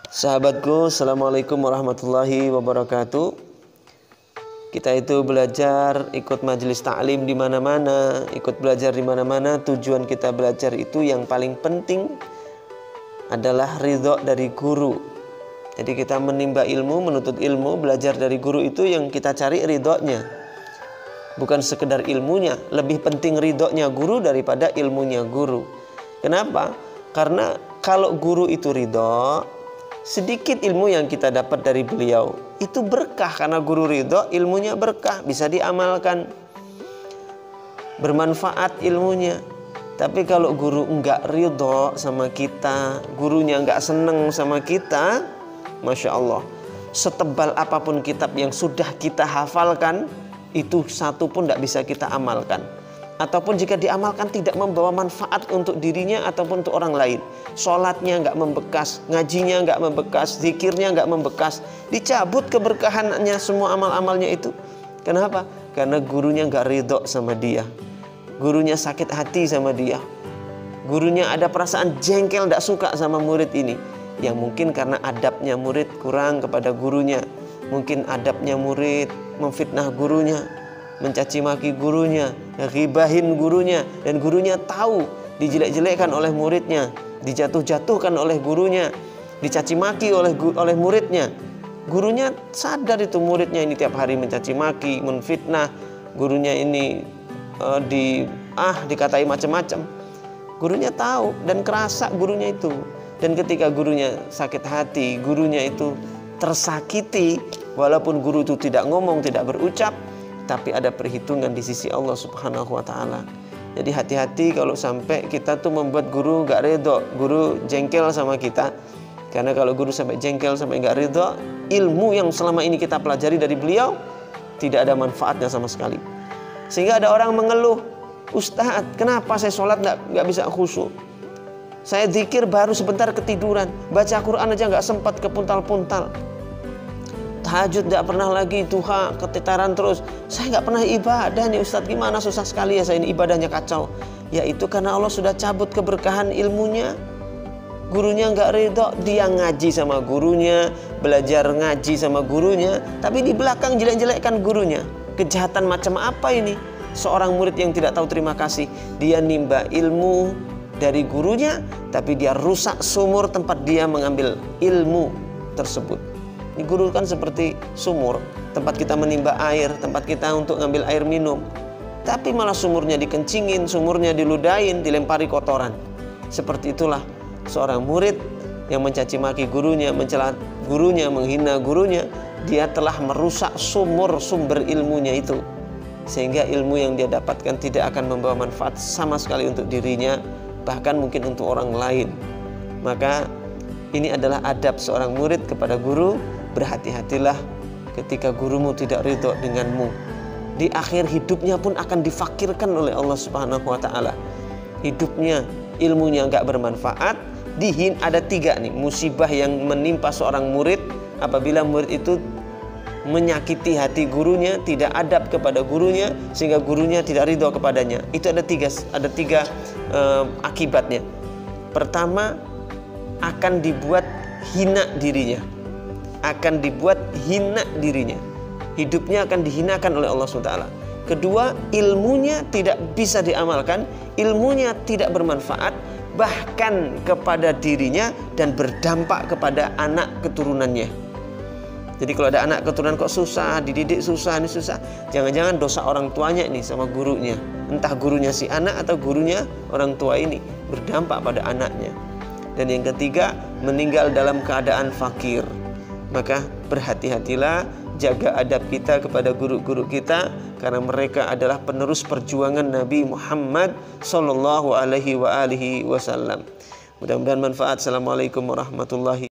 Sahabatku, Assalamualaikum warahmatullahi wabarakatuh. Kita itu belajar, ikut majelis ta'lim di mana-mana, ikut belajar di mana-mana. Tujuan kita belajar itu yang paling penting adalah ridho dari guru. Jadi kita menimba ilmu, menuntut ilmu, belajar dari guru itu yang kita cari ridhonya. Bukan sekedar ilmunya, lebih penting ridhonya guru daripada ilmunya guru. Kenapa? Karena kalau guru itu ridho, sedikit ilmu yang kita dapat dari beliau itu berkah, karena guru ridho, ilmunya berkah, bisa diamalkan, bermanfaat ilmunya. Tapi kalau guru enggak ridho sama kita, gurunya enggak seneng sama kita, Masya Allah, setebal apapun kitab yang sudah kita hafalkan, itu satu pun tidak bisa kita amalkan. Ataupun jika diamalkan tidak membawa manfaat untuk dirinya ataupun untuk orang lain. Sholatnya nggak membekas, ngajinya nggak membekas, zikirnya nggak membekas, dicabut keberkahannya semua amal-amalnya itu. Kenapa? Karena gurunya nggak ridho sama dia, gurunya sakit hati sama dia, gurunya ada perasaan jengkel, nggak suka sama murid ini. Yang mungkin karena adabnya murid kurang kepada gurunya, mungkin adabnya murid memfitnah gurunya, mencaci maki gurunya, ghibahin gurunya, dan gurunya tahu dijelek-jelekkan oleh muridnya, dijatuh-jatuhkan oleh gurunya, dicaci maki oleh muridnya. Gurunya sadar itu muridnya ini tiap hari mencaci maki, menfitnah, gurunya ini dikatai macam-macam. Gurunya tahu dan kerasa gurunya itu. Dan ketika gurunya sakit hati, gurunya itu tersakiti, walaupun guru itu tidak ngomong, tidak berucap, tapi ada perhitungan di sisi Allah Subhanahu wa ta'ala. Jadi hati-hati kalau sampai kita tuh membuat guru gak ridho, guru jengkel sama kita. Karena kalau guru sampai jengkel, sampai gak ridho, ilmu yang selama ini kita pelajari dari beliau tidak ada manfaatnya sama sekali. Sehingga ada orang mengeluh, Ustadz, kenapa saya sholat gak bisa khusyuk? Saya zikir baru sebentar ketiduran, baca Quran aja gak sempat, kepuntal-puntal. Tahajud tidak pernah lagi, duha ketitaran terus. Saya nggak pernah ibadah nih Ustadz, gimana, susah sekali ya saya ini, ibadahnya kacau. Ya itu karena Allah sudah cabut keberkahan ilmunya. Gurunya nggak ridho, dia ngaji sama gurunya, belajar ngaji sama gurunya, tapi di belakang jelek-jelekkan gurunya. Kejahatan macam apa ini? Seorang murid yang tidak tahu terima kasih, dia nimba ilmu dari gurunya, tapi dia rusak sumur tempat dia mengambil ilmu tersebut. Ini guru kan seperti sumur, tempat kita menimba air, tempat kita untuk ngambil air minum. Tapi malah sumurnya dikencingin, sumurnya diludahin, dilempari kotoran. Seperti itulah seorang murid yang mencaci maki gurunya, mencela gurunya, menghina gurunya. Dia telah merusak sumber ilmunya itu. Sehingga ilmu yang dia dapatkan tidak akan membawa manfaat sama sekali untuk dirinya, bahkan mungkin untuk orang lain. Maka ini adalah adab seorang murid kepada guru. Berhati-hatilah ketika gurumu tidak ridho denganmu. Di akhir hidupnya pun akan difakirkan oleh Allah Subhanahu wa ta'ala. Hidupnya, ilmunya nggak bermanfaat. Ada 3 nih musibah yang menimpa seorang murid apabila murid itu menyakiti hati gurunya, tidak adab kepada gurunya, sehingga gurunya tidak ridho kepadanya. Itu ada tiga akibatnya. Pertama, akan dibuat hina dirinya, akan dibuat hina dirinya, hidupnya akan dihinakan oleh Allah SWT. Kedua, ilmunya tidak bisa diamalkan, ilmunya tidak bermanfaat bahkan kepada dirinya dan berdampak kepada anak keturunannya. Jadi kalau ada anak keturunan kok susah, dididik susah, ini susah, jangan-jangan dosa orang tuanya ini sama gurunya. Entah gurunya si anak atau gurunya orang tua ini, berdampak pada anaknya. Dan yang ketiga, meninggal dalam keadaan fakir. Maka berhati-hatilah, jaga adab kita kepada guru-guru kita, karena mereka adalah penerus perjuangan Nabi Muhammad sallallahu alaihi wasallam. Mudah-mudahan manfaat. Assalamualaikum warahmatullahi wabarakatuh.